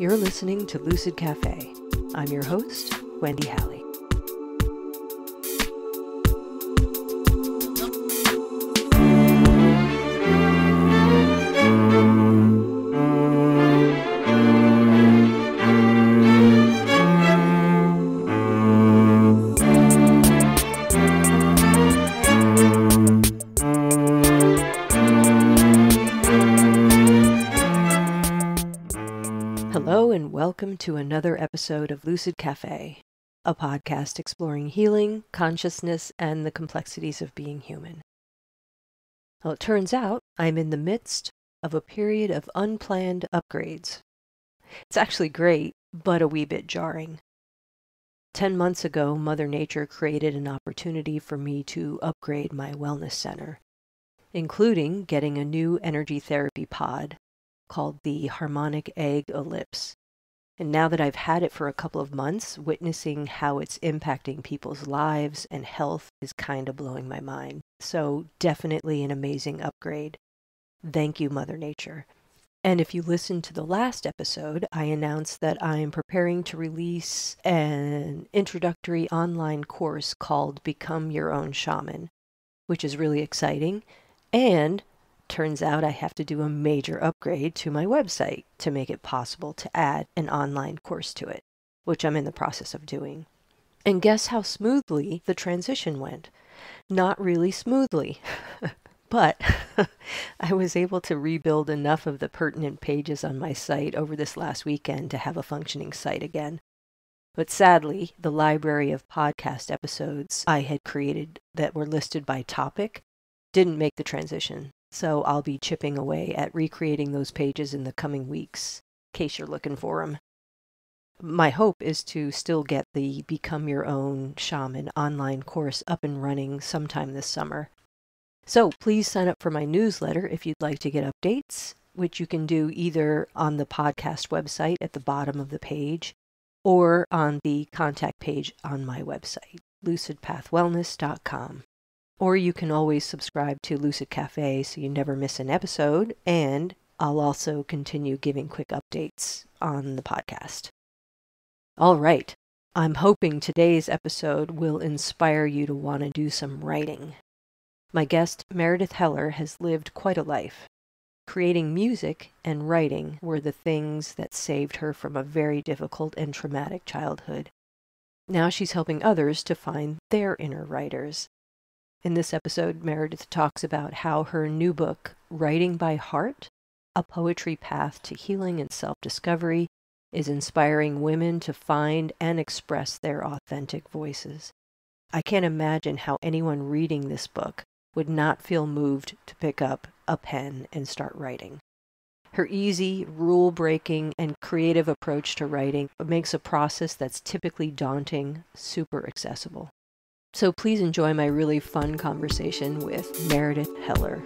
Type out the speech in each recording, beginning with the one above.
You're listening to Lucid Cafe. I'm your host, Wendy Halley. Hello and welcome to another episode of Lucid Cafe, a podcast exploring healing, consciousness, and the complexities of being human. Well, it turns out I'm in the midst of a period of unplanned upgrades. It's actually great, but a wee bit jarring. 10 months ago, Mother Nature created an opportunity for me to upgrade my wellness center, including getting a new energy therapy pod called the Harmonic Egg Ellipse. And now that I've had it for a couple of months, witnessing how it's impacting people's lives and health is kind of blowing my mind. So definitely an amazing upgrade. Thank you, Mother Nature. And if you listened to the last episode, I announced that I am preparing to release an introductory online course called Become Your Own Shaman, which is really exciting. And turns out I have to do a major upgrade to my website to make it possible to add an online course to it, which I'm in the process of doing. And guess how smoothly the transition went? Not really smoothly, but I was able to rebuild enough of the pertinent pages on my site over this last weekend to have a functioning site again. But sadly, the library of podcast episodes I had created that were listed by topic didn't make the transition. So I'll be chipping away at recreating those pages in the coming weeks, in case you're looking for them. My hope is to still get the Become Your Own Shaman online course up and running sometime this summer. So please sign up for my newsletter if you'd like to get updates, which you can do either on the podcast website at the bottom of the page or on the contact page on my website, lucidpathwellness.com. Or you can always subscribe to Lucid Cafe so you never miss an episode, and I'll also continue giving quick updates on the podcast. All right, I'm hoping today's episode will inspire you to want to do some writing. My guest, Meredith Heller, has lived quite a life. Creating music and writing were the things that saved her from a very difficult and traumatic childhood. Now she's helping others to find their inner writers. In this episode, Meredith talks about how her new book, Writing by Heart, A Poetry Path to Healing and Self-Discovery, is inspiring women to find and express their authentic voices. I can't imagine how anyone reading this book would not feel moved to pick up a pen and start writing. Her easy, rule-breaking, and creative approach to writing makes a process that's typically daunting super accessible. So please enjoy my really fun conversation with Meredith Heller.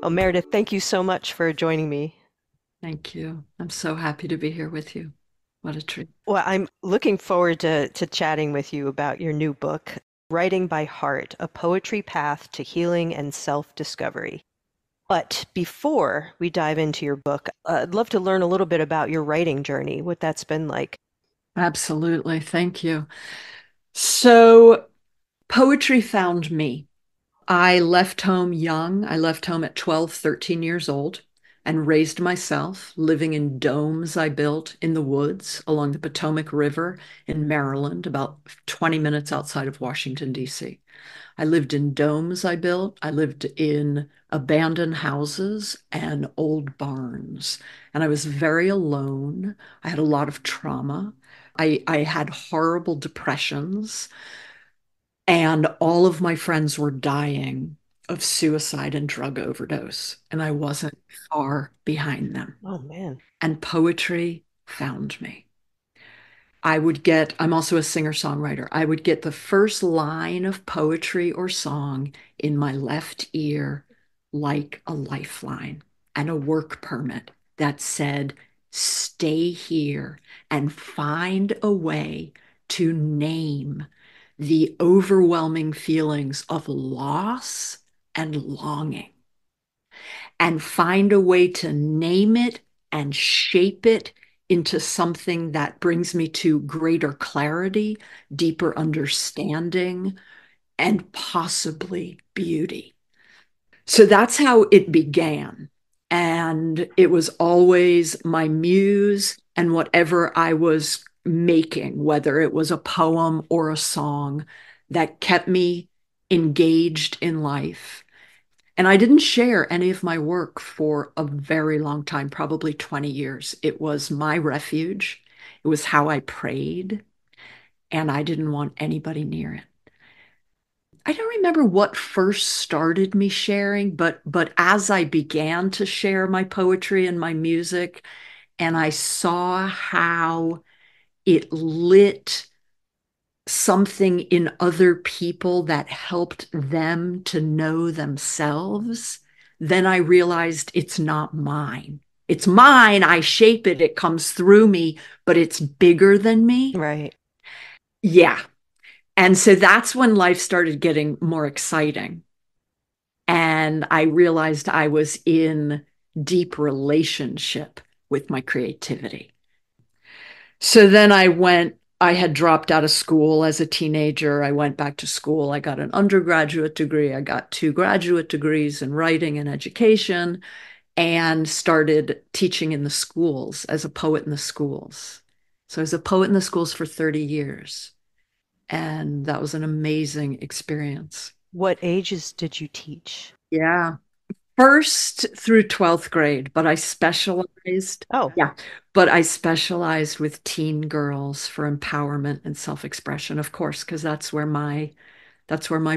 Oh, Meredith, thank you so much for joining me. Thank you. I'm so happy to be here with you. What a treat. Well, I'm looking forward to chatting with you about your new book, Writing by Heart, A Poetry Path to Healing and Self-Discovery. But before we dive into your book, I'd love to learn a little bit about your writing journey, what that's been like. Absolutely. Thank you. So, poetry found me. I left home young. I left home at 12, 13 years old and raised myself, living in domes I built in the woods along the Potomac River in Maryland, about 20 minutes outside of Washington, D.C. I lived in domes I built. I lived in abandoned houses and old barns. And I was very alone. I had a lot of trauma. I had horrible depressions. And all of my friends were dying of suicide and drug overdose. And I wasn't far behind them. Oh, man. And poetry found me. I'm also a singer-songwriter. I would get the first line of poetry or song in my left ear like a lifeline and a work permit that said, stay here and find a way to name the overwhelming feelings of loss and longing. and find a way to name it and shape it into something that brings me to greater clarity, deeper understanding, and possibly beauty. So that's how it began. And it was always my muse and whatever I was making, whether it was a poem or a song, that kept me engaged in life. And I didn't share any of my work for a very long time, probably 20 years. It was my refuge. It was how I prayed, and I didn't want anybody near it. I don't remember what first started me sharing, but as I began to share my poetry and my music, and I saw how it lit something in other people that helped them to know themselves, then I realized it's not mine. It's mine. I shape it. It comes through me, but it's bigger than me. Right. Yeah. And so that's when life started getting more exciting. And I realized I was in deep relationship with my creativity. So then I had dropped out of school as a teenager. I went back to school. I got an undergraduate degree. I got two graduate degrees in writing and education, and started teaching in the schools as a poet in the schools. So I was a poet in the schools for 30 years. And that was an amazing experience. What ages did you teach? Yeah. First through 12th grade, but I specialized, Oh, yeah, but I specialized with teen girls for empowerment and self-expression, of course, because that's where my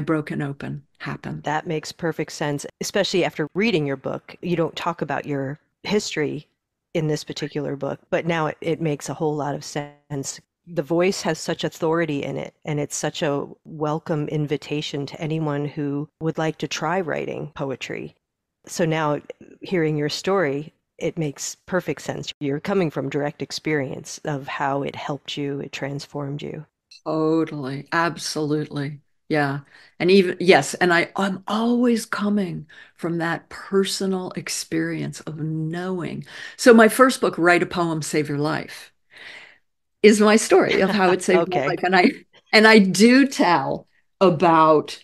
broken open happened. that makes perfect sense, especially after reading your book. You don't talk about your history in this particular book, but now it makes a whole lot of sense. The voice has such authority in it, and it's such a welcome invitation to anyone who would like to try writing poetry. So now, hearing your story, it makes perfect sense. You're coming from direct experience of how it helped you, it transformed you. Totally, absolutely. Yeah. And even, yes, and I'm always coming from that personal experience of knowing. So my first book, Write a Poem, Save Your Life, is my story of how it saved my Okay. life. And I do tell about,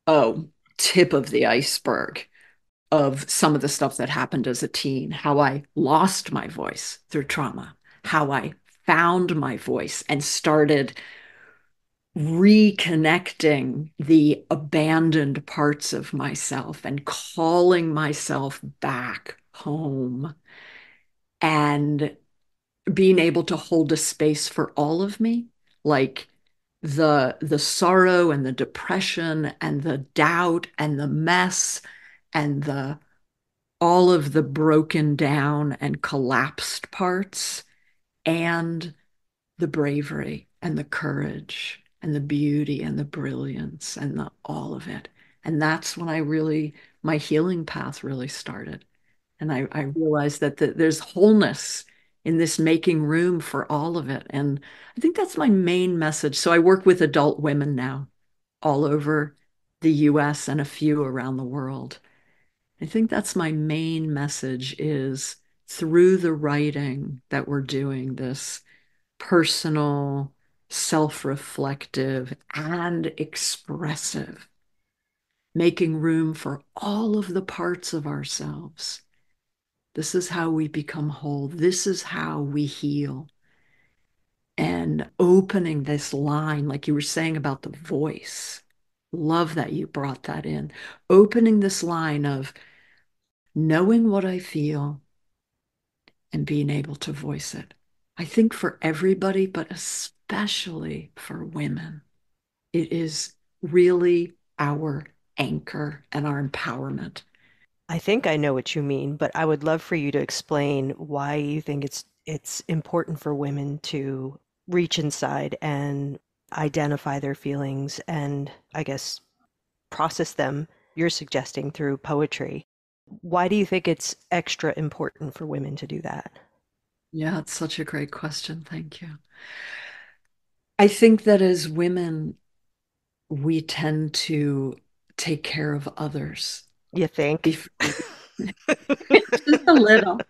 oh, tip of the iceberg of some of the stuff that happened as a teen, how I lost my voice through trauma, how I found my voice and started reconnecting the abandoned parts of myself and calling myself back home, and being able to hold a space for all of me, like the sorrow and the depression and the doubt and the mess and the all of the broken down and collapsed parts, and the bravery and the courage and the beauty and the brilliance and all of it. And that's when my healing path really started. And I realized that there's wholeness in this, making room for all of it. And I think that's my main message. So I work with adult women now all over the US and a few around the world. I think that's my main message, is through the writing that we're doing this personal, self-reflective, and expressive, making room for all of the parts of ourselves. This is how we become whole. This is how we heal. And opening this line, like you were saying about the voice, love that you brought that in. Opening this line of knowing what I feel and being able to voice it. I think for everybody, but especially for women, it is really our anchor and our empowerment. I think I know what you mean, but I would love for you to explain why you think it's important for women to reach inside and identify their feelings and I guess process them, you're suggesting through poetry. Why do you think it's extra important for women to do that? Yeah, it's such a great question. Thank you. I think that as women, we tend to take care of others You think? before. Just a little.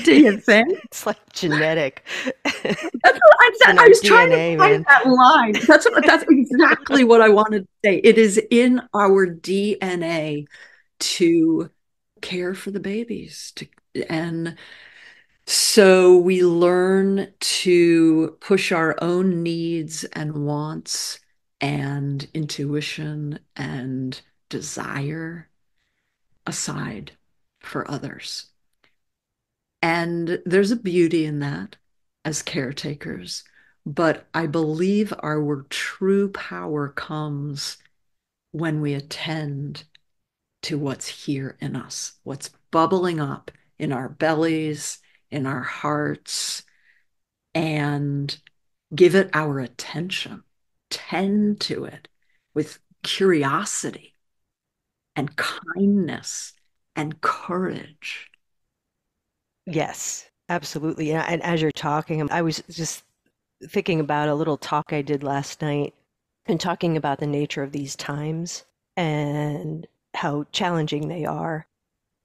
Do you It's, think? it's like genetic. That's what It's in I our was trying to DNA, find man. that line. That's exactly what I wanted to say. It is in our DNA to care for the babies, and so we learn to push our own needs and wants and intuition and desire aside for others. And there's a beauty in that as caretakers. But I believe our true power comes when we attend to what's here in us, what's bubbling up in our bellies, in our hearts, and give it our attention, tend to it with curiosity and kindness and courage. Yes, absolutely. And as you're talking, I was just thinking about a little talk I did last night and talking about the nature of these times and how challenging they are.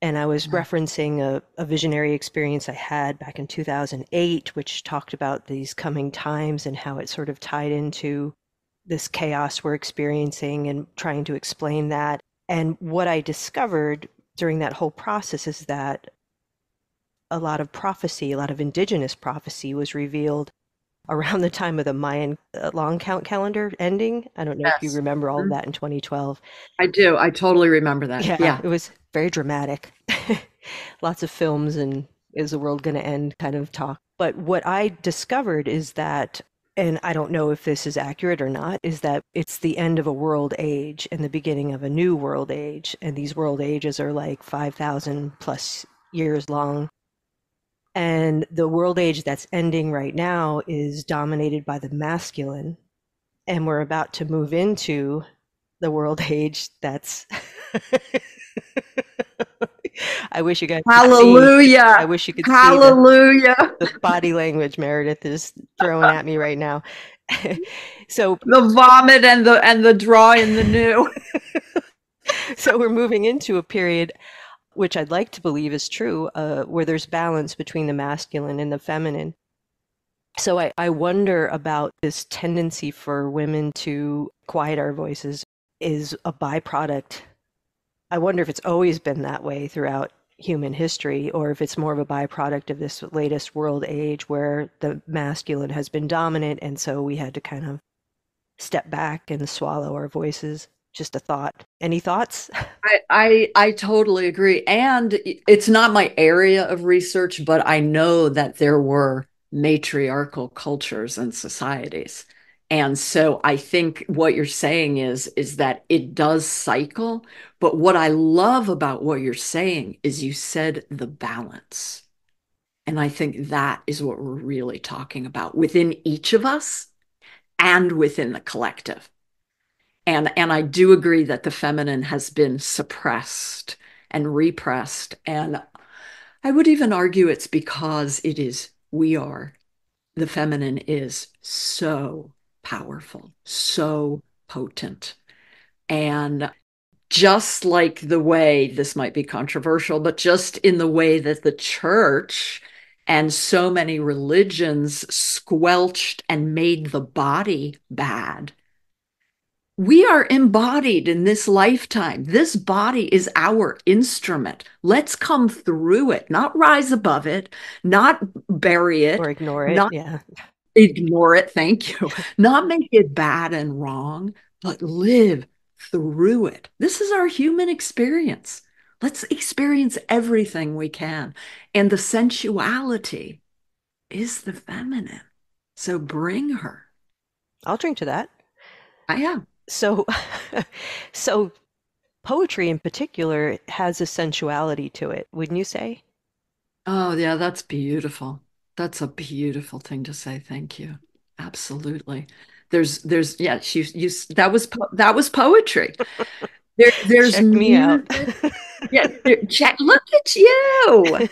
And I was Yeah. referencing a visionary experience I had back in 2008, which talked about these coming times and how it sort of tied into this chaos we're experiencing and trying to explain that. And what I discovered during that whole process is that a lot of prophecy, a lot of indigenous prophecy was revealed around the time of the Mayan long count calendar ending. I don't know if you Yes. remember all of Mhm. that in 2012. I do. I totally remember that. Yeah, Yeah. it was very dramatic. Lots of films and is the world going to end kind of talk. But what I discovered is that, and I don't know if this is accurate or not, is that it's the end of a world age and the beginning of a new world age. And these world ages are like 5,000 plus years long. And the world age that's ending right now is dominated by the masculine. And we're about to move into the world age that's I wish you guys could see. I Hallelujah. wish you could see Hallelujah. the body language Meredith is throwing at me right now. So The vomit and the draw in the new. so we're moving into a period which I'd like to believe is true, where there's balance between the masculine and the feminine. So I wonder about this tendency for women to quiet our voices is a byproduct. I wonder if it's always been that way throughout human history, or if it's more of a byproduct of this latest world age where the masculine has been dominant, and so we had to kind of step back and swallow our voices. Just a thought. Any thoughts? I totally agree. And it's not my area of research, but I know that there were matriarchal cultures and societies. And so I think what you're saying is that it does cycle. But what I love about what you're saying is you said the balance. And I think that is what we're really talking about within each of us and within the collective. And I do agree that the feminine has been suppressed and repressed. And I would even argue it's because the feminine is so powerful, so potent. And just like the way, this might be controversial, but just in the way that the church and so many religions squelched and made the body bad, we are embodied in this lifetime. This body is our instrument. Let's come through it, not rise above it, not bury Or it, ignore it? not Yeah. ignore it. Thank you. Not make it bad and wrong, but live through it. This is our human experience. Let's experience everything we can. And the sensuality is the feminine. So bring her. I'll drink to that. I am. So, so poetry in particular has a sensuality to it, wouldn't you say? Oh, yeah, that's beautiful. That's a beautiful thing to say. Thank you. Absolutely. Yeah, that was poetry. There's Check me out. music. Yeah, check, look at you.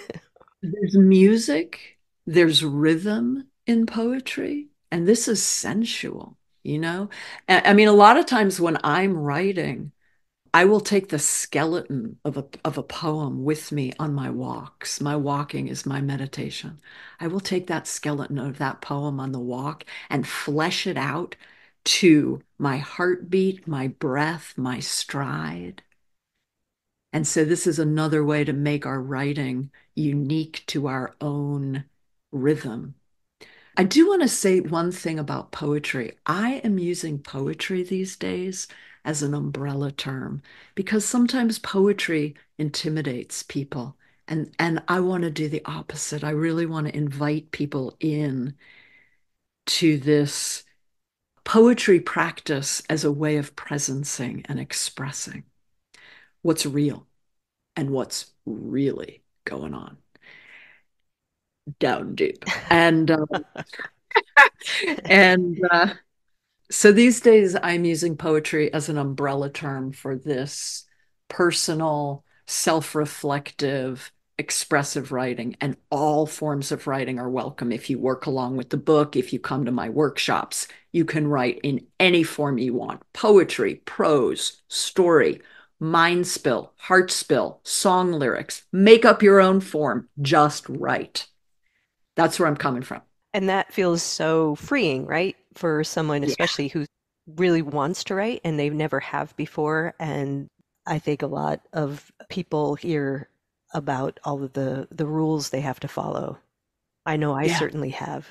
There's music, there's rhythm in poetry, and this is sensual, you know? I mean, a lot of times when I'm writing, I will take the skeleton of a poem with me on my walks. My walking is my meditation. I will take that skeleton of that poem on the walk and flesh it out to my heartbeat, my breath, my stride. And so this is another way to make our writing unique to our own rhythm. I do want to say one thing about poetry. I am using poetry these days as an umbrella term because sometimes poetry intimidates people. And I want to do the opposite. I really want to invite people in to this poetry practice as a way of presencing and expressing what's real and what's really going on down deep. And so these days, I'm using poetry as an umbrella term for this personal, self-reflective, expressive writing, and all forms of writing are welcome. If you work along with the book, if you come to my workshops, you can write in any form you want: poetry, prose, story, mind spill, heart spill, song lyrics. Make up your own form, just write. That's where I'm coming from. And that feels so freeing, right? For someone, Yeah. especially who really wants to write and they never have before. And I think a lot of people hear about all of the rules they have to follow. I know I Yeah, certainly have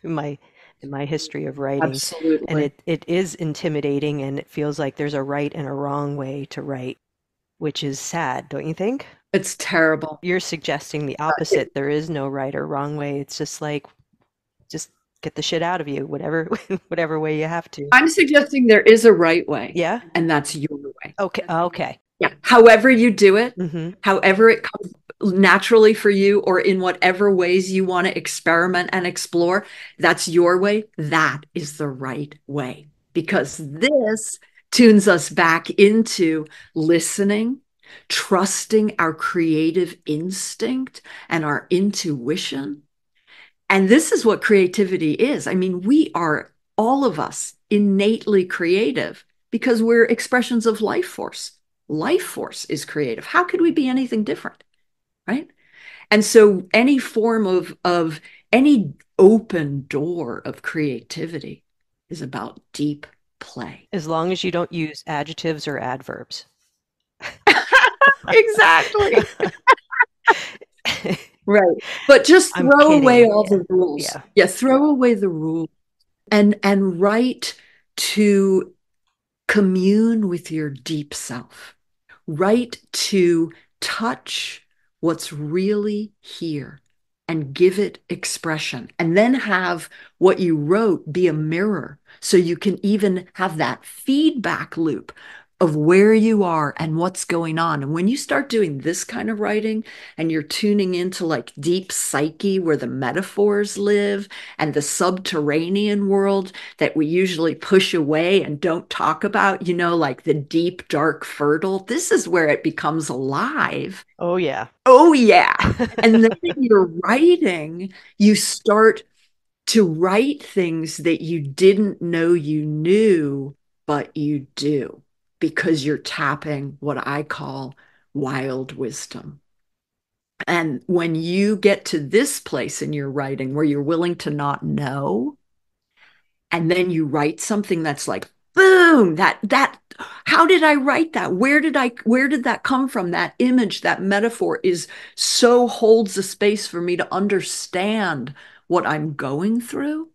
in my history of writing. And absolutely. it is intimidating and it feels like there's a right and a wrong way to write, which is sad, don't you think? It's terrible. You're suggesting the opposite. There is no right or wrong way. It's just like just get the shit out of you, whatever whatever way you have to. I'm suggesting there is a right way, Yeah? and that's your way. Okay. Okay. Yeah. However you do it, Hmm. however it comes naturally for you, or in whatever ways you want to experiment and explore, that's your way. That is the right way. Because this tunes us back into listening, trusting our creative instinct and our intuition. And this is what creativity is. I mean, we are all of us innately creative because we're expressions of life force. Life force is creative. How could we be anything different? Right. And so any form of any open door of creativity is about deep play. As long as you don't use adjectives or adverbs. Exactly. Right. But just I'm throw away kidding. all Yeah. the rules. Yeah. Yeah, throw away the rules and write to commune with your deep self. Write to touch what's really here and give it expression. And then have what you wrote be a mirror so you can even have that feedback loop of where you are and what's going on. And when you start doing this kind of writing and you're tuning into like deep psyche where the metaphors live and the subterranean world that we usually push away and don't talk about, like the deep, dark, fertile, this is where it becomes alive. Oh yeah. Oh, yeah. And then in your writing, you start to write things that you didn't know you knew, but you do because you're tapping what I call wild wisdom. And when you get to this place in your writing where you're willing to not know, and then you write something that's like, boom, that how did I write that? Where did that come from? That image, that metaphor is so holds a space for me to understand what I'm going through.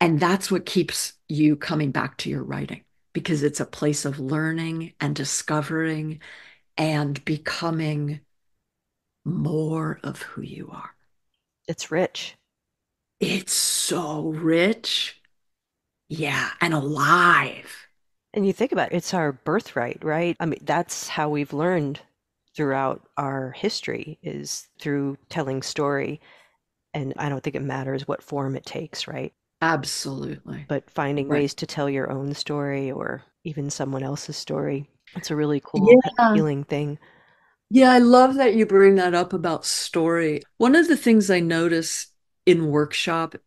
And that's what keeps you coming back to your writing because it's a place of learning and discovering and becoming more of who you are. It's rich. It's so rich. Yeah, and alive. And you think about it, it's our birthright, right? I mean, that's how we've learned throughout our history is through telling story. And I don't think it matters what form it takes, right? Absolutely. But finding Right. ways to tell your own story or even someone else's story. It's a really cool Yeah. healing thing. Yeah, I love that you bring that up about story. One of the things I notice in the workshops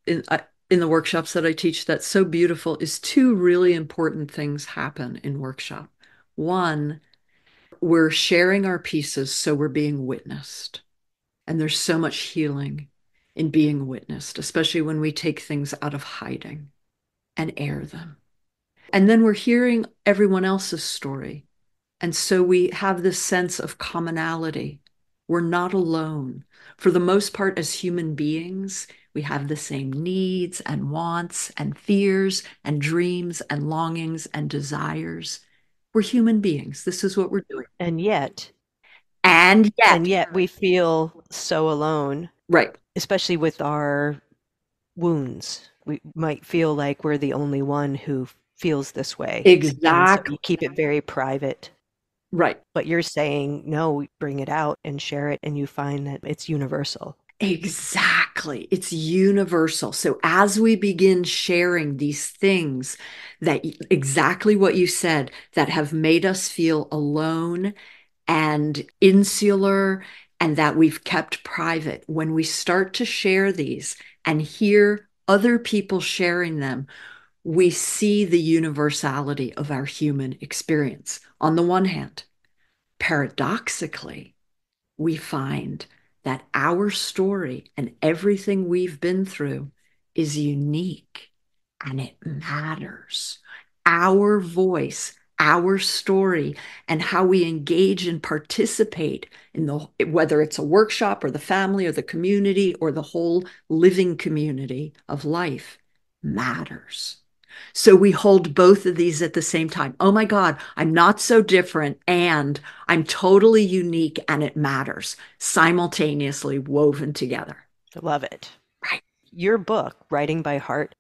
that I teach that's so beautiful is two really important things happen in workshop. One, we're sharing our pieces, so we're being witnessed. And there's so much healing in being witnessed, especially when we take things out of hiding and air them. And then we're hearing everyone else's story. And so we have this sense of commonality. We're not alone. For the most part, as human beings, we have the same needs and wants and fears and dreams and longings and desires. We're human beings. This is what we're doing. And yet, And and yet, yet we feel so alone, right, especially with our wounds. We might feel like we're the only one who feels this way. And so exactly, you keep it very private. right. But you're saying, no, bring it out and share it, and you find that it's universal. Exactly. It's universal. So as we begin sharing these things that exactly what you said that have made us feel alone and insular and that we've kept private, when we start to share these and hear other people sharing them, we see the universality of our human experience. On the one hand, paradoxically, we find that our story and everything we've been through is unique and it matters. Our voice, our story, and how we engage and participate in whether it's a workshop or the family or the community or the whole living community of life matters. So we hold both of these at the same time. Oh my God, I'm not so different and I'm totally unique and it matters, simultaneously woven together. I love it. Right. Your book, Writing by Heart,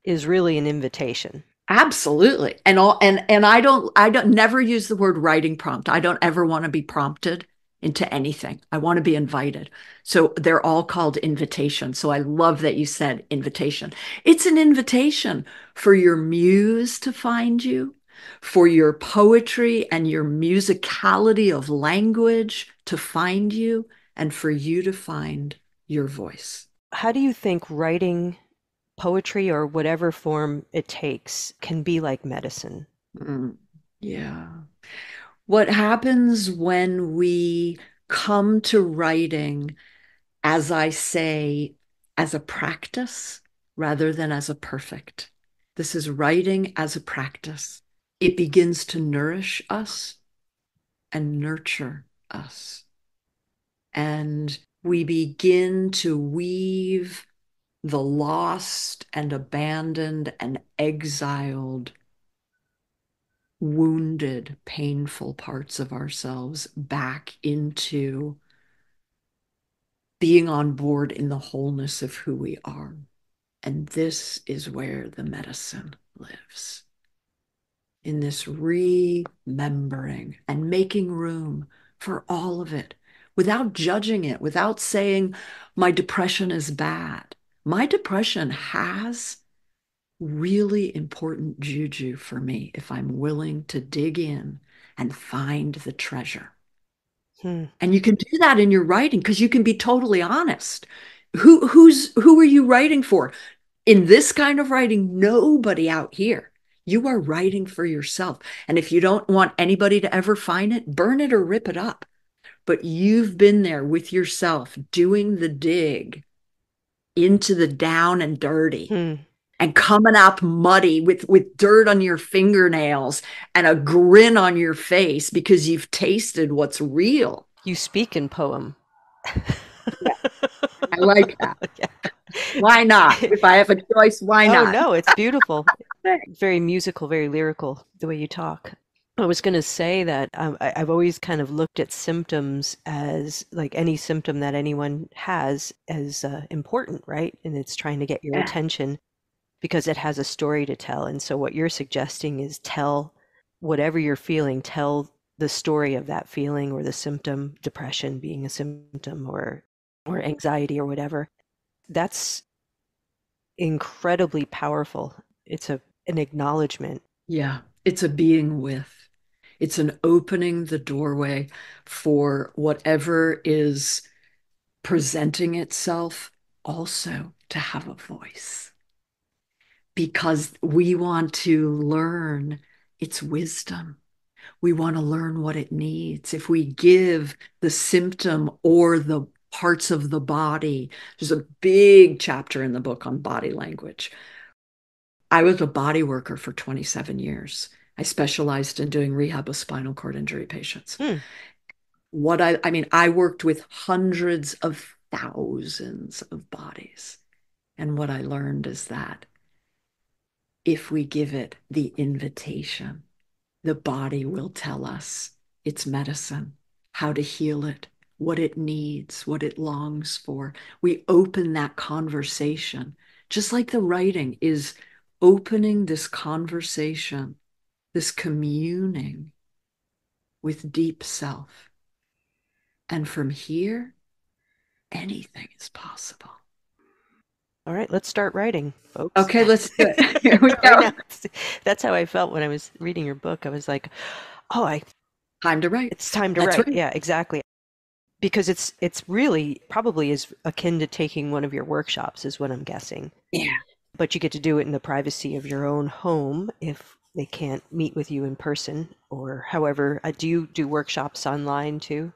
is really an invitation. Absolutely. And I don't never use the word writing prompt. I don't ever want to be prompted into anything. I want to be invited. So they're all called invitations. So I love that you said invitation. It's an invitation for your muse to find you, for your poetry and your musicality of language to find you, and for you to find your voice. How do you think writing poetry or whatever form it takes can be like medicine? Mm, yeah. What happens when we come to writing, as I say, as a practice rather than as a perfect? This is writing as a practice. It begins to nourish us and nurture us. And we begin to weave the lost and abandoned and exiled, wounded, painful parts of ourselves back into being on board in the wholeness of who we are. And this is where the medicine lives, in this remembering and making room for all of it without judging it, without saying, my depression is bad. My depression has really important juju for me if I'm willing to dig in and find the treasure. Hmm. And you can do that in your writing because you can be totally honest. Who are you writing for? In this kind of writing, nobody out here. You are writing for yourself. And if you don't want anybody to ever find it, burn it or rip it up. But you've been there with yourself doing the dig into the down and dirty Hmm. and coming up muddy with dirt on your fingernails and a grin on your face because you've tasted what's real. You speak in poem. Yeah, I like that. Yeah. Why not? If I have a choice, why Oh, not? no, it's beautiful. Very musical, very lyrical, the way you talk. I was going to say that I've always kind of looked at symptoms as like any symptom that anyone has as important, right? And it's trying to get your Yeah. attention because it has a story to tell. And so what you're suggesting is tell whatever you're feeling, tell the story of that feeling or the symptom, depression being a symptom or anxiety or whatever. That's incredibly powerful. It's an acknowledgement. Yeah, it's a being with. It's an opening the doorway for whatever is presenting itself also to have a voice because we want to learn its wisdom. We want to learn what it needs. If we give the symptom or the parts of the body, there's a big chapter in the book on body language. I was a body worker for 27 years. I specialized in doing rehab of spinal cord injury patients. Hmm. I mean, I worked with hundreds of thousands of bodies. And what I learned is that if we give it the invitation, the body will tell us its medicine, how to heal it, what it needs, what it longs for. We open that conversation, just like the writing is opening this conversation, this communing with deep self. And from here, anything is possible. All right, let's start writing, folks. Okay, let's do it. Here we Right go. now, that's how I felt when I was reading your book. I was like, oh, Time to write. it's time to That's write. right. Yeah, exactly. Because it's really probably is akin to taking one of your workshops, is what I'm guessing. Yeah. But you get to do it in the privacy of your own home if they can't meet with you in person, or however. Do you do workshops online too?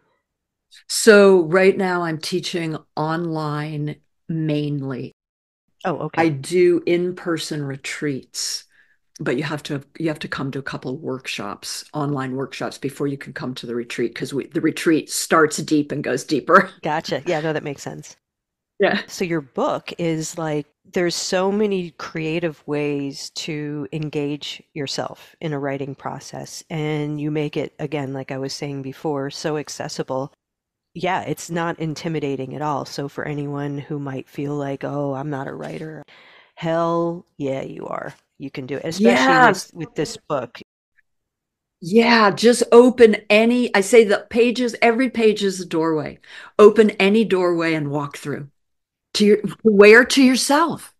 So right now I'm teaching online mainly. Oh, I okay. do in-person retreats, but you have to come to a couple of workshops, online workshops before you can come to the retreat because the retreat starts deep and goes deeper. Gotcha. Yeah, no, that makes sense. Yeah. So your book is like there's so many creative ways to engage yourself in a writing process, and you make it, again, like I was saying before, so accessible. Yeah, it's not intimidating at all. So for anyone who might feel like, "Oh, I'm not a writer." Hell, yeah, you are. You can do it, especially Yeah. with this book. Yeah, just open any, I say the pages, every page is a doorway. Open any doorway and walk through where to yourself.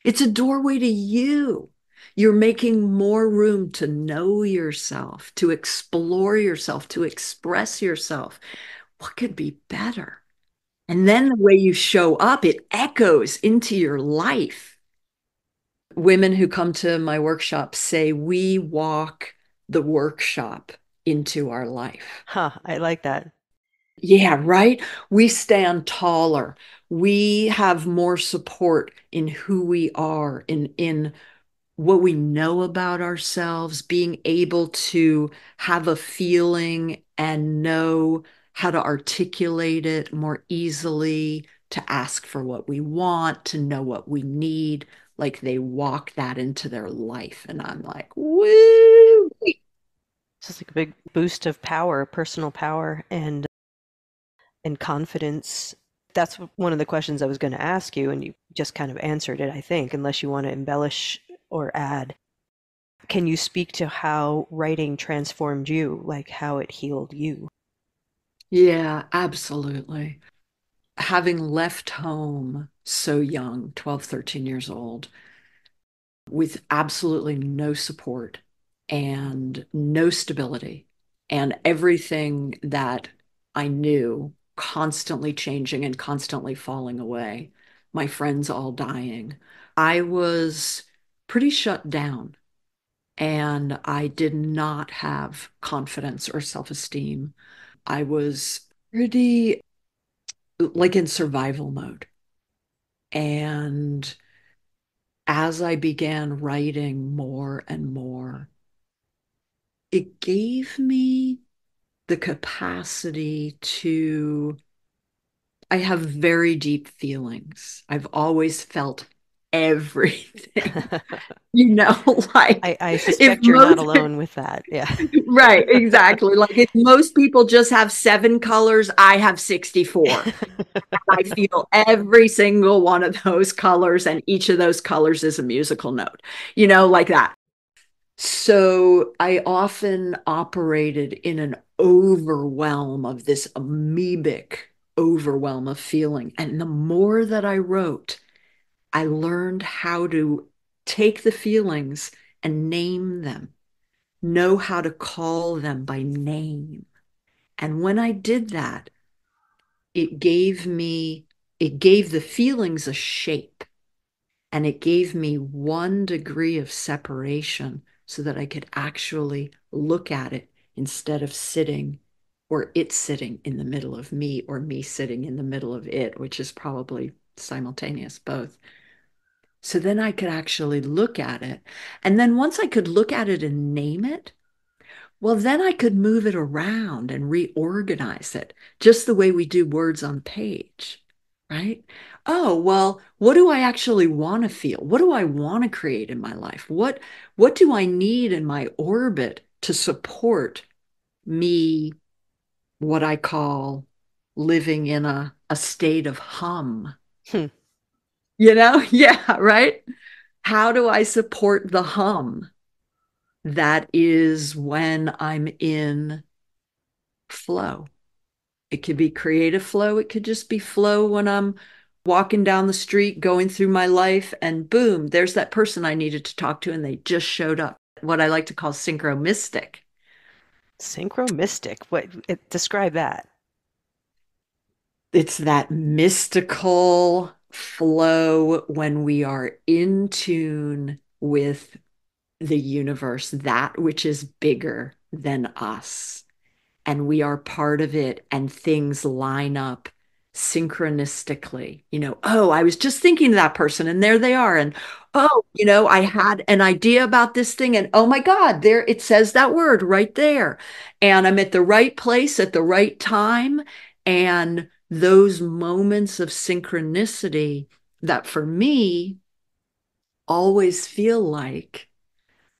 It's a doorway to you. You're making more room to know yourself, to explore yourself, to express yourself. What could be better? And then the way you show up, it echoes into your life. Women who come to my workshop say we walk the workshop into our life. Huh, I like that. Yeah, right. We stand taller. We have more support in who we are, in what we know about ourselves, being able to have a feeling and know how to articulate it more easily, to ask for what we want, to know what we need. Like they walk that into their life. And I'm like, woo! It's just like a big boost of power, personal power, and confidence. That's one of the questions I was going to ask you, and you just kind of answered it, I think, unless you want to embellish or add. Can you speak to how writing transformed you, like how it healed you? Yeah, absolutely. Having left home so young, 12, 13 years old, with absolutely no support and no stability, and everything that I knew constantly changing and constantly falling away, my friends all dying. I was pretty shut down and I did not have confidence or self-esteem. I was pretty like in survival mode. And as I began writing more and more, it gave me the capacity to, I have very deep feelings. I've always felt everything, you know, like I if suspect you're not most, alone with that. Yeah. right, exactly. Like if most people just have 7 colors, I have 64. I feel every single one of those colors, and each of those colors is a musical note, like that. So I often operated in an overwhelm of this amoebic overwhelm of feeling. And the more that I wrote, I learned how to take the feelings and name them, know how to call them by name. And when I did that, it gave me, it gave the feelings a shape, and it gave me one degree of separation so that I could actually look at it instead of sitting or it sitting in the middle of me or me sitting in the middle of it, which is probably simultaneous, both. So then I could actually look at it. And then once I could look at it and name it, well, then I could move it around and reorganize it just the way we do words on page, right? Oh, well, what do I actually want to feel? What do I want to create in my life? What do I need in my orbit to support me, what I call living in a state of hum? Hmm. Yeah, right? How do I support the hum? That is when I'm in flow. It could be creative flow. It could just be flow when I'm walking down the street, going through my life, and boom, there's that person I needed to talk to, and they just showed up. What I like to call synchromistic. Synchromystic. Describe that. It's that mystical flow when we are in tune with the universe, that which is bigger than us. And we are part of it, and things line up synchronistically. Oh, I was just thinking of that person and there they are. And oh, I had an idea about this thing and oh my God, there it says that word right there. And I'm at the right place at the right time. And those moments of synchronicity that for me always feel like,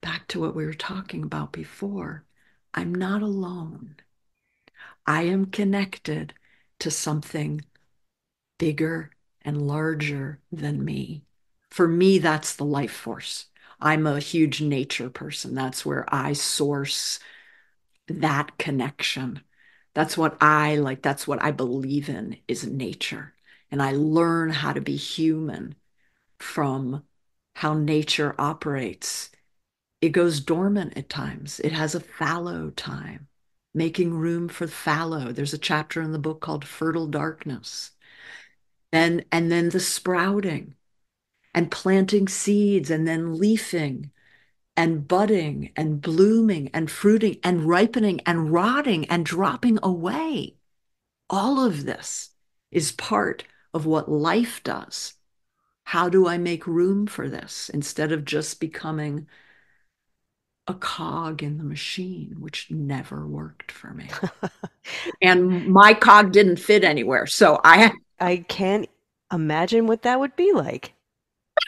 back to what we were talking about before, I'm not alone. I am connected to something bigger and larger than me. For me, that's the life force. I'm a huge nature person. That's where I source that connection. That's what I like. That's what I believe in is nature. And I learn how to be human from how nature operates. It goes dormant at times. It has a fallow time, making room for fallow. There's a chapter in the book called Fertile Darkness. And then the sprouting and planting seeds and then leafing and budding and blooming and fruiting and ripening and rotting and dropping away. All of this is part of what life does. How do I make room for this instead of just becoming a cog in the machine, which never worked for me? And my cog didn't fit anywhere. So I can't imagine what that would be like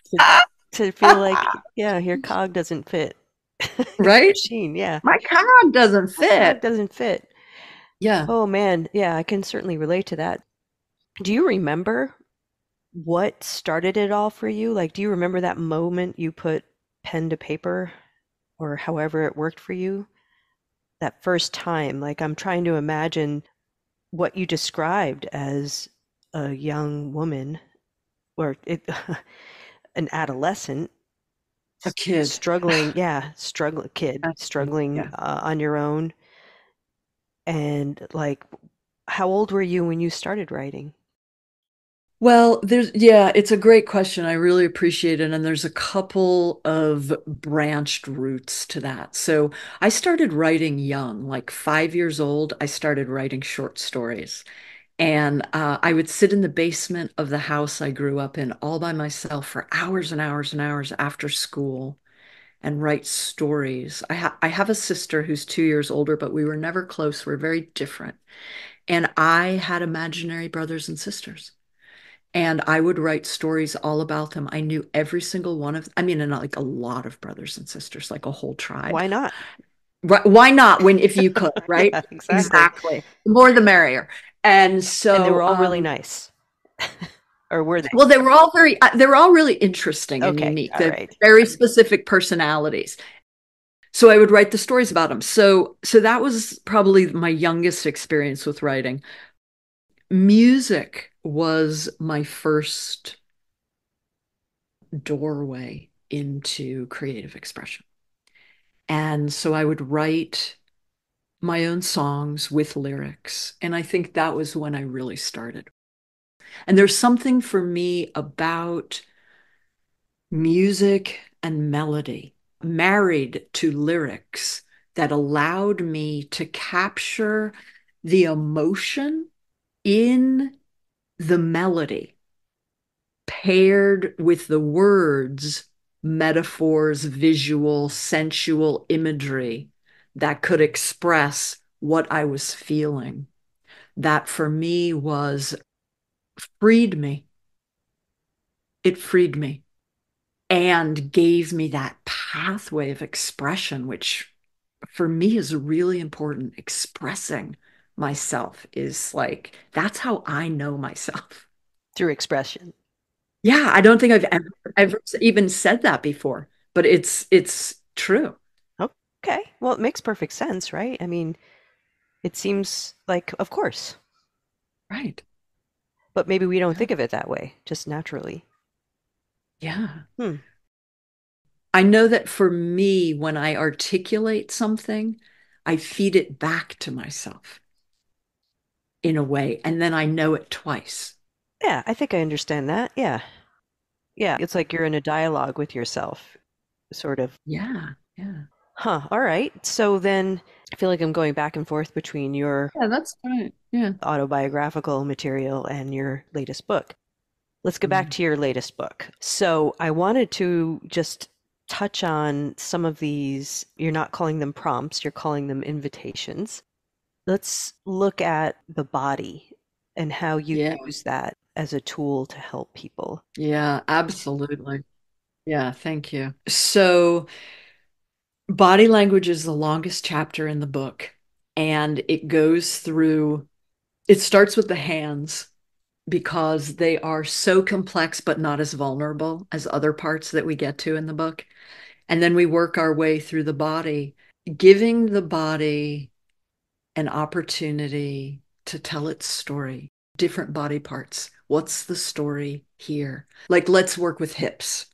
to, to feel like, yeah, your cog doesn't fit in the right? machine. Yeah, My cog doesn't my cog fit. doesn't fit. Yeah. Oh man, yeah, I can certainly relate to that. Do you remember what started it all for you? Like, do you remember that moment you put pen to paper or however it worked for you? That first time, like, I'm trying to imagine what you described as a young woman or an adolescent A kid. struggling, yeah, struggling Yeah. on your own. And like, how old were you when you started writing? Well, yeah, it's a great question. I really appreciate it. And there's a couple of branched roots to that. So I started writing young, like 5 years old. I started writing short stories. And I would sit in the basement of the house I grew up in all by myself for hours and hours and hours after school and write stories. I have a sister who's 2 years older, but we were never close. We're very different. And I had imaginary brothers and sisters. And I would write stories all about them. I knew every single one of, I mean, and like a lot of brothers and sisters, like a whole tribe. Why not? Right? Why not when if you could, right? Yeah, exactly. Exactly. The more the merrier. And And they were so, all really nice. Or were they? well, they were all really interesting and Okay, unique. all They're right. very specific personalities. So I would write the stories about them. So that was probably my youngest experience with writing. Music was my first doorway into creative expression. And so I would write my own songs with lyrics. And I think that was when I really started. And there's something for me about music and melody married to lyrics that allowed me to capture the emotion in the melody paired with the words, metaphors, visual, sensual imagery that could express what I was feeling. That for me was freed me. It freed me and gave me that pathway of expression, which for me is really important. Expressing myself is like, that's how I know myself. Through expression. Yeah, I don't think I've ever even said that before, but it's true. Okay. Well, it makes perfect sense, right? I mean, it seems like, of course, Right. but maybe we don't Yeah. think of it that way, just naturally. Yeah. Hmm. I know that for me, when I articulate something, I feed it back to myself in a way, and then I know it twice. Yeah, I think I understand that. Yeah. Yeah. It's like you're in a dialogue with yourself, sort of. Yeah. Yeah. Huh. All right. So then I feel like I'm going back and forth between your Yeah, that's right. Yeah. autobiographical material and your latest book. Let's go back Mm. to your latest book. So I wanted to just touch on some of these. You're not calling them prompts, you're calling them invitations. Let's look at the body and how you Yeah. use that as a tool to help people. Yeah, absolutely. Yeah, thank you. So, body language is the longest chapter in the book, and it goes through, it starts with the hands because they are so complex but not as vulnerable as other parts that we get to in the book. And then we work our way through the body, giving the body an opportunity to tell its story, different body parts. What's the story here? Like, let's work with hips.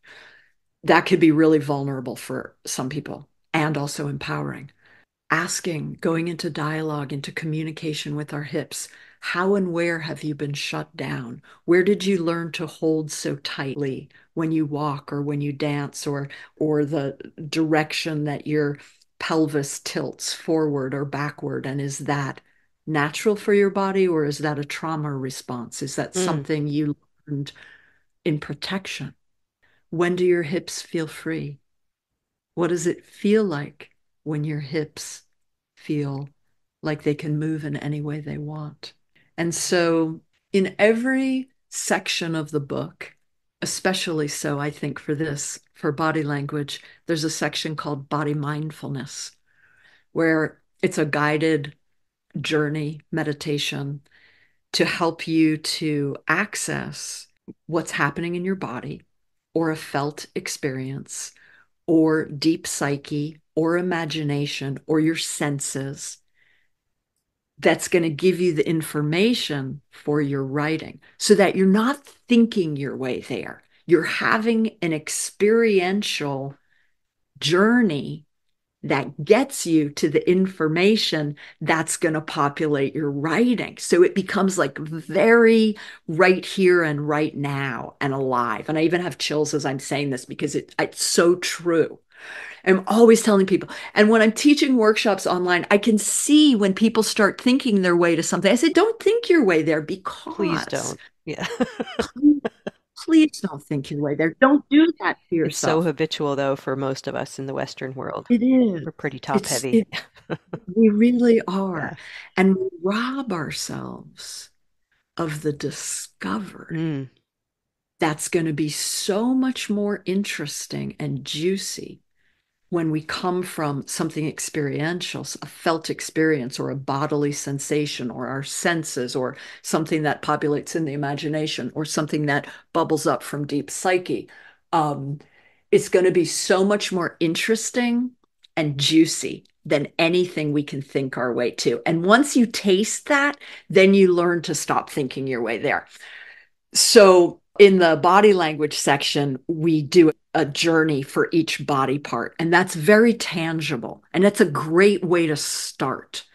That could be really vulnerable for some people and also empowering. Asking, going into dialogue, into communication with our hips. How and where have you been shut down? Where did you learn to hold so tightly when you walk or when you dance, or the direction that your pelvis tilts forward or backward? And is that natural for your body, or is that a trauma response? Is that Mm, something you learned in protection? When do your hips feel free? What does it feel like when your hips feel like they can move in any way they want? And so, in every section of the book, especially so, I think for this, for body language, there's a section called body mindfulness, where it's a guided journey meditation to help you to access what's happening in your body or a felt experience or deep psyche or imagination or your senses that's going to give you the information for your writing so that you're not thinking your way there. You're having an experiential journey that gets you to the information that's going to populate your writing. So it becomes like very right here and right now and alive. And I even have chills as I'm saying this because it's so true. I'm always telling people. And when I'm teaching workshops online, I can see when people start thinking their way to something. I say, don't think your way there please because don't. Yeah. please, please don't think your way there. Don't do that to It's so yourself. habitual, though, for most of us in the Western world. It is. We're pretty top It's heavy. it. We really Yeah. are. And we rob ourselves of the discovery Mm, that's going to be so much more interesting and juicy when we come from something experiential, a felt experience or a bodily sensation or our senses or something that populates in the imagination or something that bubbles up from deep psyche. Um, it's going to be so much more interesting and juicy than anything we can think our way to. And once you taste that, then you learn to stop thinking your way there. So in the body language section, we do a journey for each body part, and that's very tangible. And that's a great way to start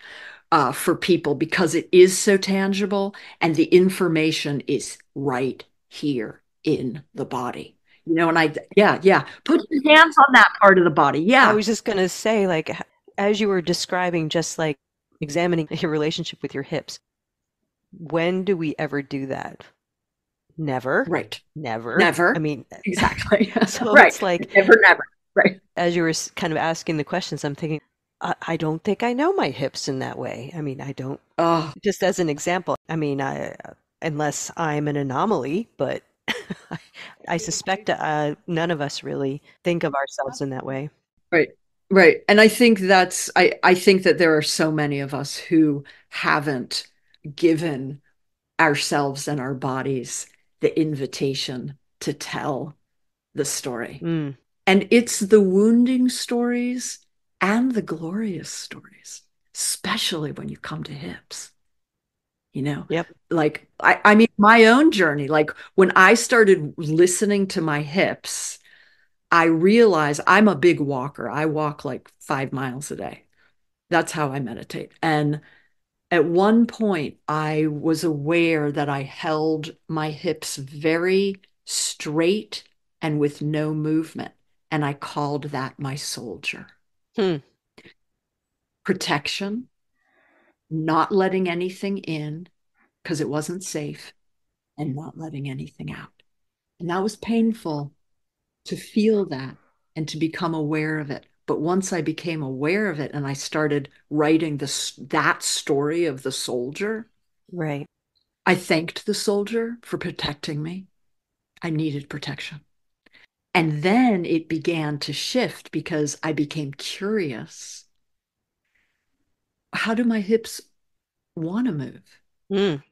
for people because it is so tangible and the information is right here in the body. And yeah, yeah. Put your hands on that part of the body. I Yeah. was just gonna say, like, as you were describing, just like examining your relationship with your hips, when do we ever do that? Never, Right. never. I Never. mean, Exactly. so Right. it's like, Never, never. Right. as you were kind of asking the questions, I'm thinking, I don't think I know my hips in that way. I mean, I don't, Oh, just as an example, I mean, unless I'm an anomaly, but I suspect none of us really think of ourselves in that way. right. Right. And I think that there are so many of us who haven't given ourselves and our bodies the invitation to tell the story. Mm, And it's the wounding stories and the glorious stories, especially when you come to hips, you know, yep. like I mean, my own journey, like when I started listening to my hips, I realized I'm a big walker. I walk like 5 miles a day. That's how I meditate. And at one point, I was aware that I held my hips very straight and with no movement. And I called that my soldier. Hmm. Protection, not letting anything in because it wasn't safe, and not letting anything out. And that was painful to feel that and to become aware of it. But once I became aware of it and I started writing that story of the soldier, Right. I thanked the soldier for protecting me. I needed protection. And then it began to shift because I became curious. How do my hips want to move? Mm.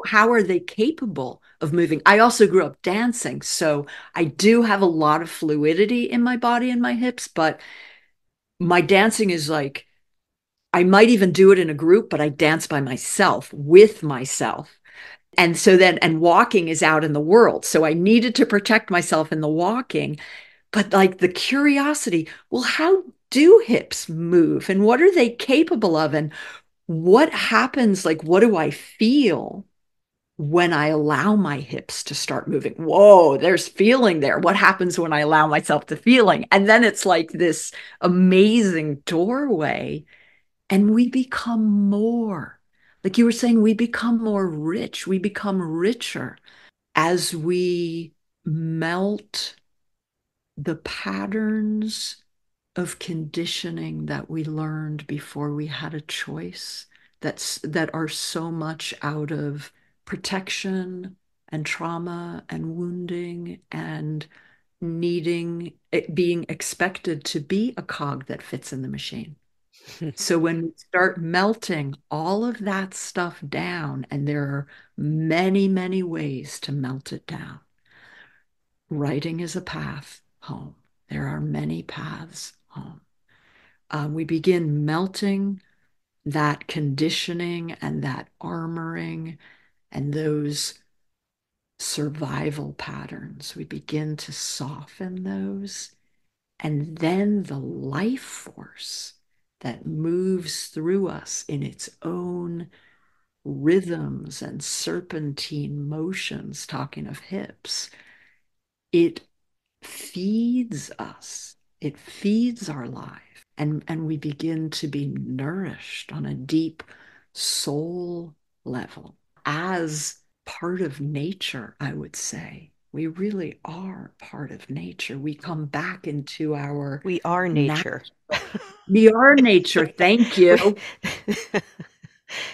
How are they capable of moving? I also grew up dancing, so I do have a lot of fluidity in my body and my hips, but my dancing is like, I might even do it in a group, but I dance by myself with myself. And so then, and walking is out in the world. So I needed to protect myself in the walking, but like the curiosity, well, how do hips move and what are they capable of? And what happens? Like, what do I feel when I allow my hips to start moving? Whoa, there's feeling there. What happens when I allow myself to feeling? And then it's like this amazing doorway, and we become more, like you were saying, we become more rich. We become richer as we melt the patterns of conditioning that we learned before we had a choice, that are so much out of protection and trauma and wounding and needing it, being expected to be a cog that fits in the machine. So when we start melting all of that stuff down, and there are many, many ways to melt it down, writing is a path home. There are many paths home. We begin melting that conditioning and that armoring and those survival patterns. We begin to soften those. And then the life force that moves through us in its own rhythms and serpentine motions, talking of hips, it feeds us, it feeds our life. And we begin to be nourished on a deep soul level as part of nature, I would say. We really are part of nature. We come back into our We are natural. nature. We are nature. Thank We- you.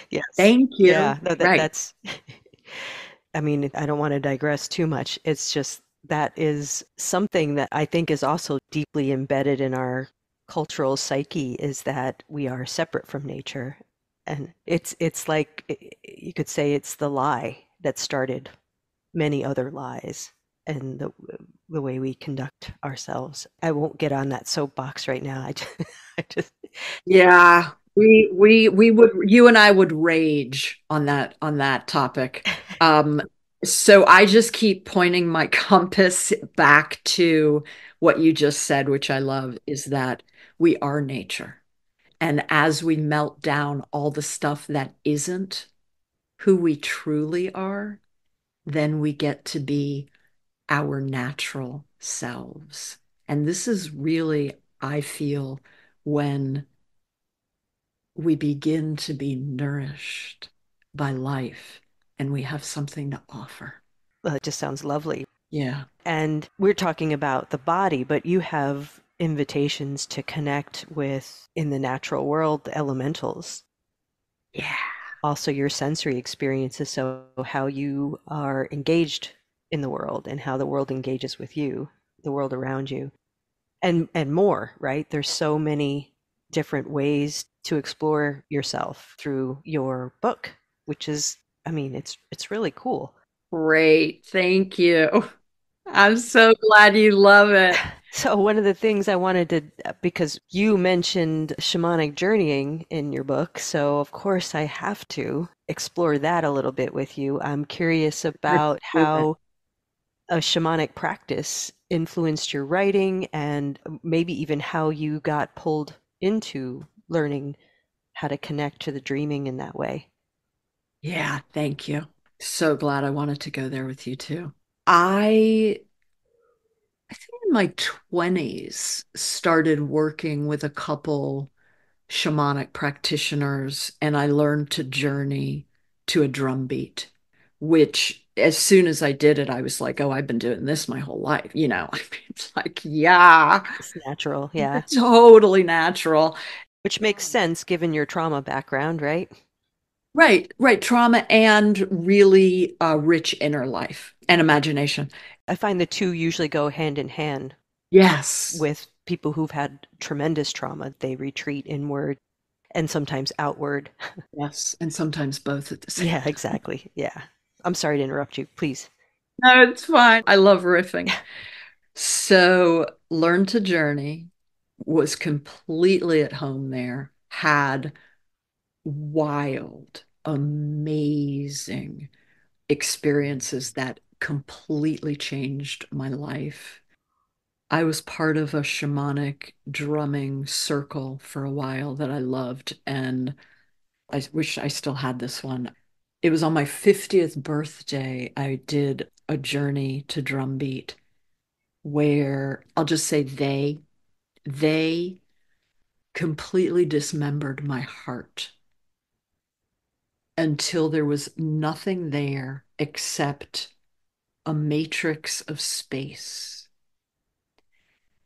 yes. Thank Yeah. you. No, Right. that's, I mean, I don't want to digress too much. It's just that is something that I think is also deeply embedded in our cultural psyche is that we are separate from nature. And it's like you could say it's the lie that started many other lies and the way we conduct ourselves. I won't get on that soapbox right now. I just Yeah, we would, you and I would rage on that topic. Um, so I just keep pointing my compass back to what you just said, which I love, is that we are nature. And as we melt down all the stuff that isn't who we truly are, then we get to be our natural selves. And this is really, I feel, when we begin to be nourished by life and we have something to offer. Well, it just sounds lovely. Yeah. And we're talking about the body, but you have invitations to connect with, in the natural world, the elementals, Yeah. also your sensory experiences. So, how you are engaged in the world and how the world engages with you, the world around you, and more, right? There's so many different ways to explore yourself through your book, which is, I mean, it's really cool. Great. Thank you. I'm so glad you love it. So one of the things I wanted to, because you mentioned shamanic journeying in your book, so of course I have to explore that a little bit with you. I'm curious Let's about do it. how a shamanic practice influenced your writing and maybe even how you got pulled into learning how to connect to the dreaming in that way. Yeah, thank you. So glad I wanted to go there with you too. I I think in my 20s started working with a couple shamanic practitioners and I learned to journey to a drum beat, which as soon as I did it, I was like, oh, I've been doing this my whole life. I mean, it's like, yeah, It's natural, yeah. totally natural. Which makes sense given your trauma background, right? Right, right. Trauma and really rich inner life and imagination. I find the two usually go hand in hand Yes, with people who've had tremendous trauma. They retreat inward and sometimes outward. yes. And sometimes both at the same Yeah, time. exactly. Yeah. I'm sorry to interrupt you. Please. No, it's fine. I love riffing. So, Learn to Journey was completely at home there, had wild, amazing experiences that completely changed my life. I was part of a shamanic drumming circle for a while that I loved, and I wish I still had this one. It was on my 50th birthday. I did a journey to drumbeat where I'll just say they completely dismembered my heart until there was nothing there except a matrix of space.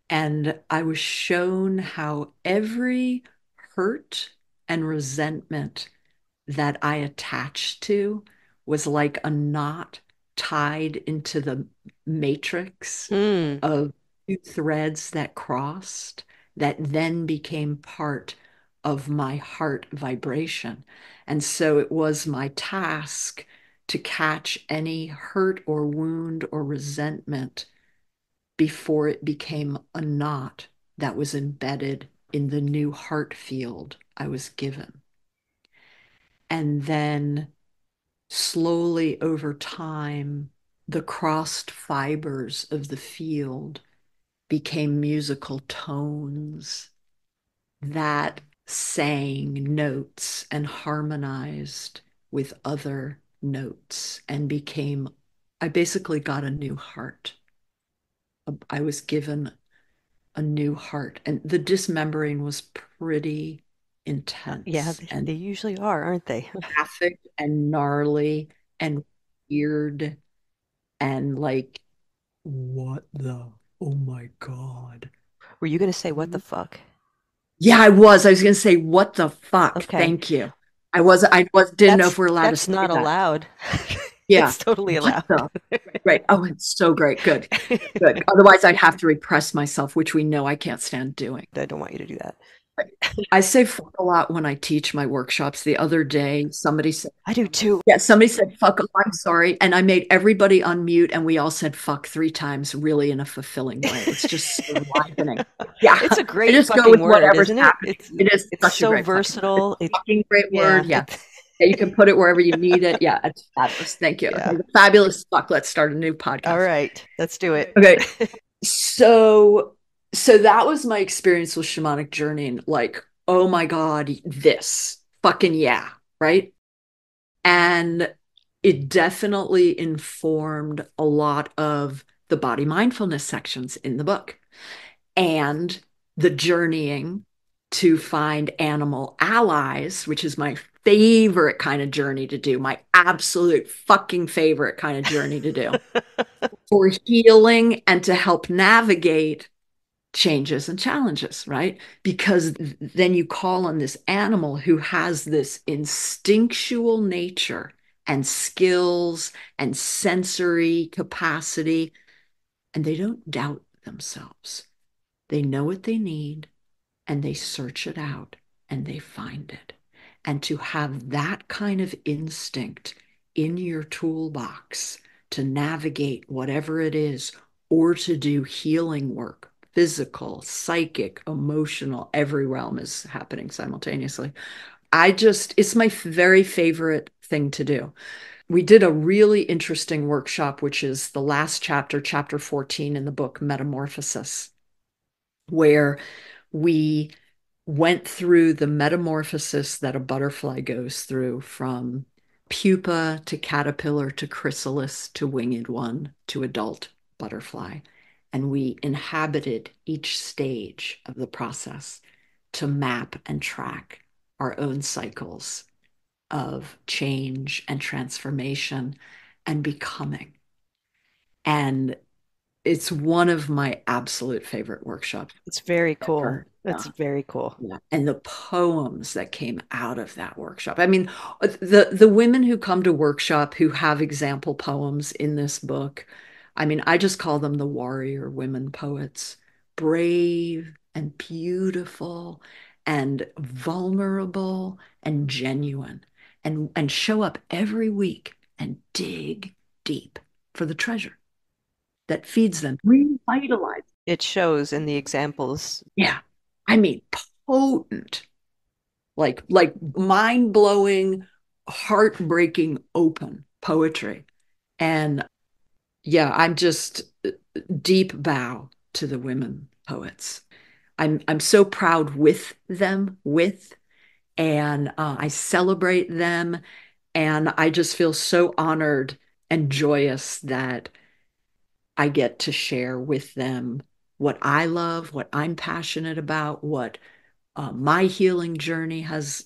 And I was shown how every hurt and resentment that I attached to was like a knot tied into the matrix Hmm. of two threads that crossed that then became part of my heart vibration. And so it was my task to catch any hurt or wound or resentment before it became a knot that was embedded in the new heart field I was given. And then slowly over time, the crossed fibers of the field became musical tones that sang notes and harmonized with other notes and became, I basically got a new heart. I was given a new heart, and the dismembering was pretty Yeah, intense they and usually are, aren't they? graphic and gnarly and weird and like, what the, oh my God. Were you going to say what the fuck? Yeah, I was. I was going to say, what the fuck? Okay. Thank you. Didn't know if we're allowed to That's say not that. allowed. Yeah. It's totally What allowed. the? Right. Oh, it's so great. Good. Good. Otherwise, I'd have to repress myself, which we know I can't stand doing. I don't want you to do that. I say fuck a lot when I teach my workshops. The other day, somebody said, I do too. yeah, somebody said fuck. I'm sorry. And I made everybody unmute and we all said fuck 3 times, really in a fulfilling way. It's just so enlivening. Yeah. It's a I great just go fucking with word, whatever's isn't it? happening. It is It's such a so great fucking word. It's versatile. a fucking great word. Yeah, Yeah. Yeah, you can put it wherever you need it. Yeah, it's fabulous. Thank you. yeah. Okay, the fabulous fuck. Let's start a new All podcast. right, let's do it. Okay. So so that was my experience with shamanic journeying. Like, oh my God, this fucking yeah, right? And it definitely informed a lot of the body mindfulness sections in the book and the journeying. to find animal allies, which is my favorite kind of journey to do, my absolute fucking favorite kind of journey to do for healing and to help navigate changes and challenges, right? Because then you call on this animal who has this instinctual nature and skills and sensory capacity, and they don't doubt themselves. They know what they need and they search it out and they find it. And to have that kind of instinct in your toolbox to navigate whatever it is or to do healing work, physical, psychic, emotional, every realm is happening simultaneously. It's my very favorite thing to do. We did a really interesting workshop, which is the last chapter, chapter 14 in the book Metamorphosis, where we went through the metamorphosis that a butterfly goes through from pupa to caterpillar to chrysalis to winged one to adult butterfly. And we inhabited each stage of the process to map and track our own cycles of change and transformation and becoming. And it's one of my absolute favorite workshops It's very cool. ever. It's very cool. Yeah. And the poems that came out of that workshop. I mean, the women who come to workshop who have example poems in this book, I mean, I just call them the warrior women poets, brave and beautiful and vulnerable and genuine and show up every week and dig deep for the treasure that feeds them, revitalizes. It shows in the examples. Yeah. I mean, potent, like mind-blowing, heartbreaking open poetry. And yeah, I'm just deep bow to the women poets. I'm so proud with them, and I celebrate them, and I just feel so honored and joyous that I get to share with them what I love, what I'm passionate about, what my healing journey has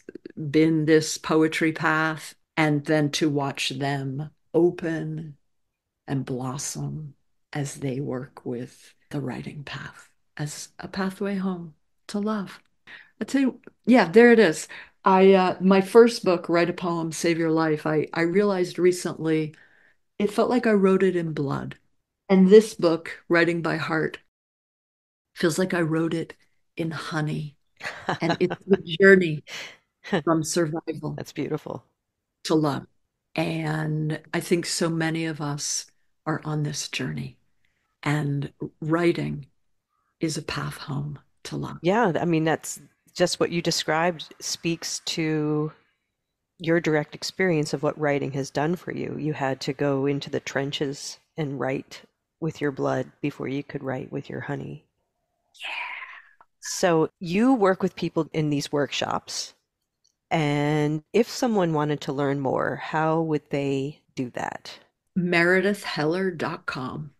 been this poetry path, and then to watch them open and blossom as they work with the writing path as a pathway home to love. I tell you, yeah, there it is. My first book, Write a Poem, Save Your Life. I realized recently it felt like I wrote it in blood. And this book, Writing by Heart, feels like I wrote it in honey. And it's the journey from survival That's beautiful. to love. And I think so many of us are on this journey, and writing is a path home to love. Yeah, I mean, that's just what you described speaks to your direct experience of what writing has done for you. You had to go into the trenches and write with your blood before you could write with your honey. So you work with people in these workshops, and if someone wanted to learn more, how would they do that? MeredithHeller.com.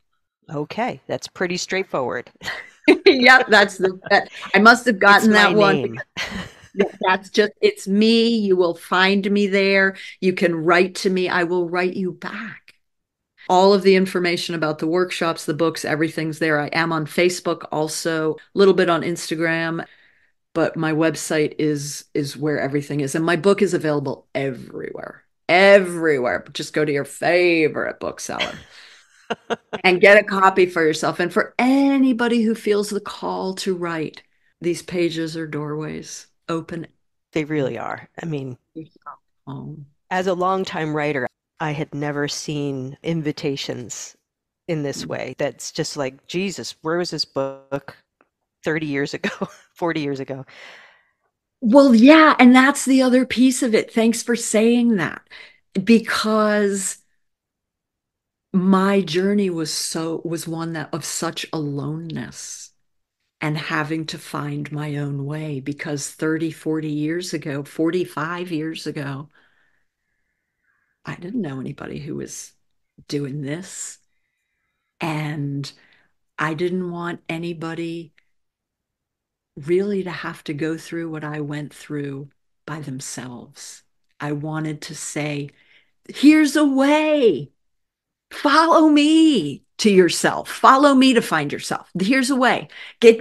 Okay, that's pretty straightforward. Yep, I must have It's gotten my that one. name. That's just, it's me. You will find me there. You can write to me. I will write you back. All of the information about the workshops, the books, everything's there. I am on Facebook also, a little bit on Instagram, but my website is where everything is. And my book is available everywhere. Everywhere. Just go to your favorite bookseller and get a copy for yourself. And for anybody who feels the call to write, these pages are doorways. Open They really are. I mean, yourself home. as a longtime writer, I had never seen invitations in this way. That's just like, Jesus, where was this book 30 years ago, 40 years ago? Well, yeah, and that's the other piece of it. Thanks for saying that. Because my journey was one that of such aloneness and having to find my own way because 30, 40 years ago, 45 years ago, I didn't know anybody who was doing this. And I didn't want anybody really to have to go through what I went through by themselves. I wanted to say, here's a way. Follow me to yourself. Follow me to find yourself. Here's a way.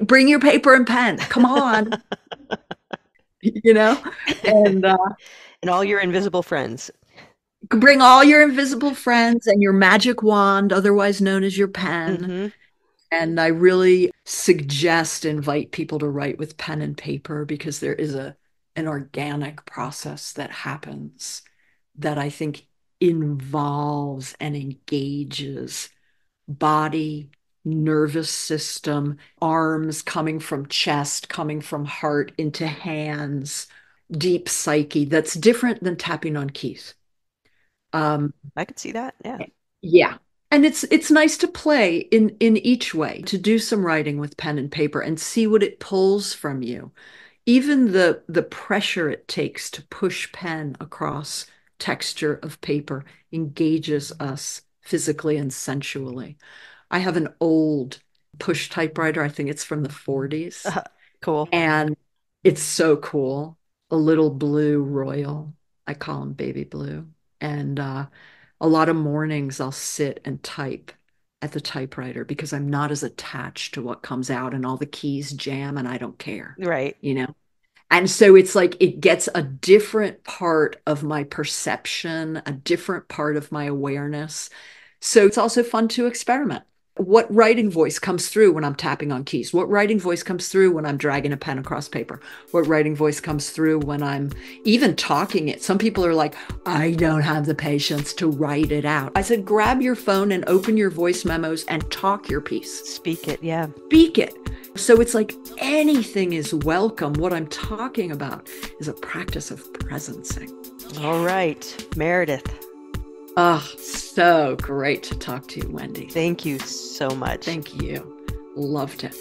Bring your paper and pen. Come on, you know, and And all your invisible friends. bring all your invisible friends and your magic wand, otherwise known as your pen. Mm-hmm. And I really suggest invite people to write with pen and paper because there is an organic process that happens that I think involves and engages body, nervous system, arms coming from chest, coming from heart into hands, deep psyche that's different than tapping on keys. Um, I could see that. Yeah. yeah. And it's nice to play in each way, to do some writing with pen and paper and see what it pulls from you. Even the pressure it takes to push pen across texture of paper engages us physically and sensually. I have an old push typewriter. I think it's from the 40s. Cool. And it's so cool. A little blue royal. I call him baby blue. And a lot of mornings I'll sit and type at the typewriter because I'm not as attached to what comes out and all the keys jam and I don't care, Right. you know? And so it's like it gets a different part of my perception, a different part of my awareness. So it's also fun to experiment. What writing voice comes through when I'm tapping on keys? What writing voice comes through when I'm dragging a pen across paper? What writing voice comes through when I'm even talking it? Some people are like, I don't have the patience to write it out. I said, grab your phone and open your voice memos and talk your piece. Speak it. Yeah. Speak it. So it's like anything is welcome. What I'm talking about is a practice of presencing. All right. Meredith, Oh, so great to talk to you, Wendy. thank you so much. Thank you. Loved it.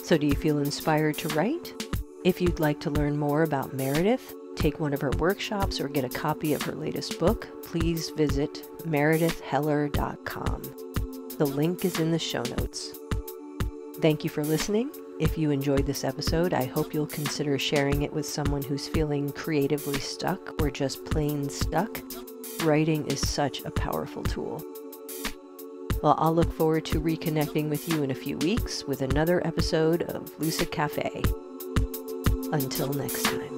So do you feel inspired to write? If you'd like to learn more about Meredith, take one of her workshops, or get a copy of her latest book, please visit meredithheller.com. The link is in the show notes. Thank you for listening. If you enjoyed this episode, I hope you'll consider sharing it with someone who's feeling creatively stuck or just plain stuck. Writing is such a powerful tool. Well, I'll look forward to reconnecting with you in a few weeks with another episode of Lucid Cafe. Until next time.